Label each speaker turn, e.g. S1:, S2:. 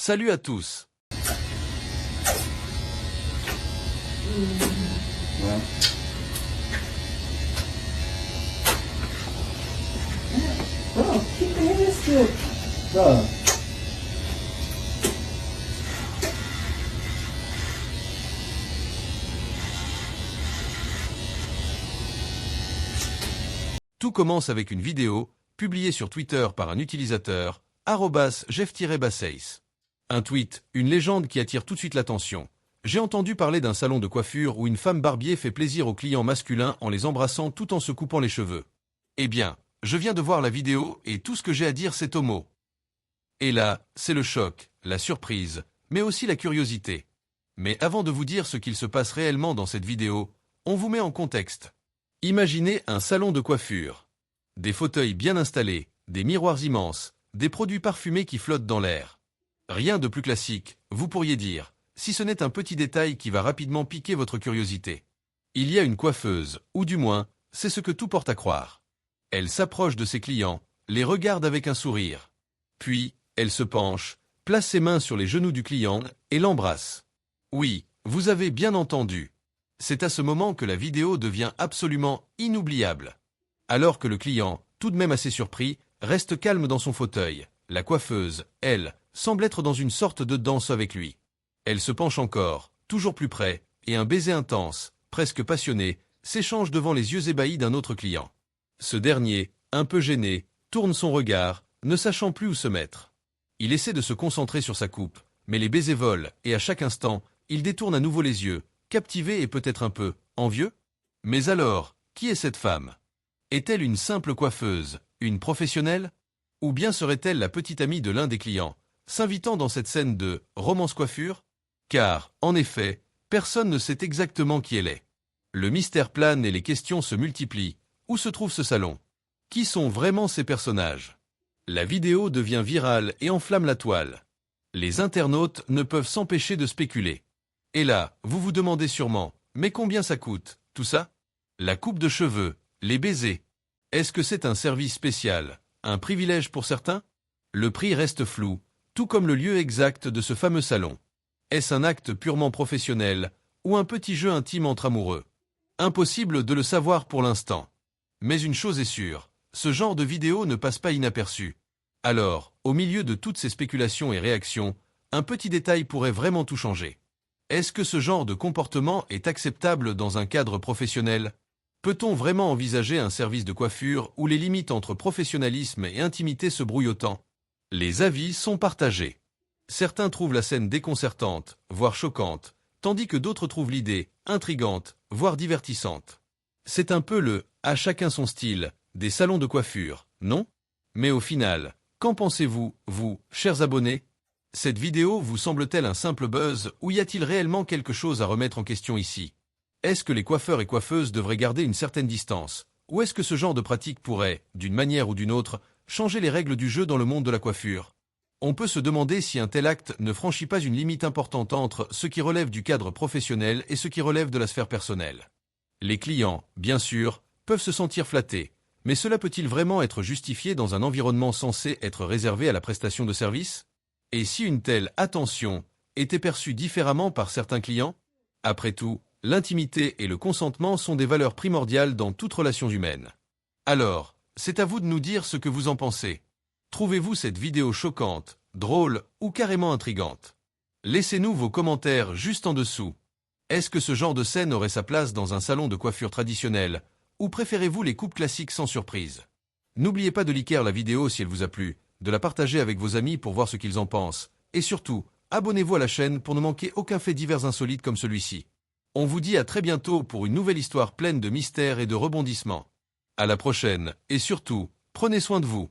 S1: Salut à tous.
S2: Ouais. Oh, que é isso? Tá.
S1: Tout commence avec une vidéo, publiée sur Twitter par un utilisateur, @jeff-basseis. Un tweet, une légende qui attire tout de suite l'attention. J'ai entendu parler d'un salon de coiffure où une femme barbier fait plaisir aux clients masculins en les embrassant tout en se coupant les cheveux. Eh bien, je viens de voir la vidéo et tout ce que j'ai à dire c'est homo. Et là, c'est le choc, la surprise, mais aussi la curiosité. Mais avant de vous dire ce qu'il se passe réellement dans cette vidéo, on vous met en contexte. Imaginez un salon de coiffure. Des fauteuils bien installés, des miroirs immenses, des produits parfumés qui flottent dans l'air. Rien de plus classique, vous pourriez dire, si ce n'est un petit détail qui va rapidement piquer votre curiosité. Il y a une coiffeuse, ou du moins, c'est ce que tout porte à croire. Elle s'approche de ses clients, les regarde avec un sourire. Puis, elle se penche, place ses mains sur les genoux du client et l'embrasse. Oui, vous avez bien entendu. C'est à ce moment que la vidéo devient absolument inoubliable. Alors que le client, tout de même assez surpris, reste calme dans son fauteuil, la coiffeuse, elle, semble être dans une sorte de danse avec lui. Elle se penche encore, toujours plus près, et un baiser intense, presque passionné, s'échange devant les yeux ébahis d'un autre client. Ce dernier, un peu gêné, tourne son regard, ne sachant plus où se mettre. Il essaie de se concentrer sur sa coupe, mais les baisers volent, et à chaque instant, il détourne à nouveau les yeux, captivé et peut-être un peu envieux. Mais alors, qui est cette femme? Est-elle une simple coiffeuse, une professionnelle? Ou bien serait-elle la petite amie de l'un des clients, s'invitant dans cette scène de romance coiffure? Car, en effet, personne ne sait exactement qui elle est. Le mystère plane et les questions se multiplient. Où se trouve ce salon? Qui sont vraiment ces personnages? La vidéo devient virale et enflamme la toile. Les internautes ne peuvent s'empêcher de spéculer. Et là, vous vous demandez sûrement, mais combien ça coûte, tout ça? La coupe de cheveux, les baisers. Est-ce que c'est un service spécial, un privilège pour certains? Le prix reste flou, tout comme le lieu exact de ce fameux salon. Est-ce un acte purement professionnel, ou un petit jeu intime entre amoureux? Impossible de le savoir pour l'instant. Mais une chose est sûre, ce genre de vidéo ne passe pas inaperçu. Alors, au milieu de toutes ces spéculations et réactions, un petit détail pourrait vraiment tout changer. Est-ce que ce genre de comportement est acceptable dans un cadre professionnel? Peut-on vraiment envisager un service de coiffure où les limites entre professionnalisme et intimité se brouillent autant? Les avis sont partagés. Certains trouvent la scène déconcertante, voire choquante, tandis que d'autres trouvent l'idée intrigante, voire divertissante. C'est un peu le « à chacun son style » des salons de coiffure, non? Mais au final, qu'en pensez-vous, vous, chers abonnés? Cette vidéo vous semble-t-elle un simple buzz ou y a-t-il réellement quelque chose à remettre en question ici? Est-ce que les coiffeurs et coiffeuses devraient garder une certaine distance? Ou est-ce que ce genre de pratique pourrait, d'une manière ou d'une autre, changer les règles du jeu dans le monde de la coiffure? On peut se demander si un tel acte ne franchit pas une limite importante entre ce qui relève du cadre professionnel et ce qui relève de la sphère personnelle. Les clients, bien sûr, peuvent se sentir flattés, mais cela peut-il vraiment être justifié dans un environnement censé être réservé à la prestation de services? Et si une telle attention était perçue différemment par certains clients? Après tout, l'intimité et le consentement sont des valeurs primordiales dans toute relation humaine. Alors, c'est à vous de nous dire ce que vous en pensez. Trouvez-vous cette vidéo choquante, drôle ou carrément intrigante? Laissez-nous vos commentaires juste en dessous. Est-ce que ce genre de scène aurait sa place dans un salon de coiffure traditionnel, ou préférez-vous les coupes classiques sans surprise? N'oubliez pas de liker la vidéo si elle vous a plu, de la partager avec vos amis pour voir ce qu'ils en pensent, et surtout, abonnez-vous à la chaîne pour ne manquer aucun fait divers insolite comme celui-ci. On vous dit à très bientôt pour une nouvelle histoire pleine de mystères et de rebondissements. À la prochaine, et surtout, prenez soin de vous.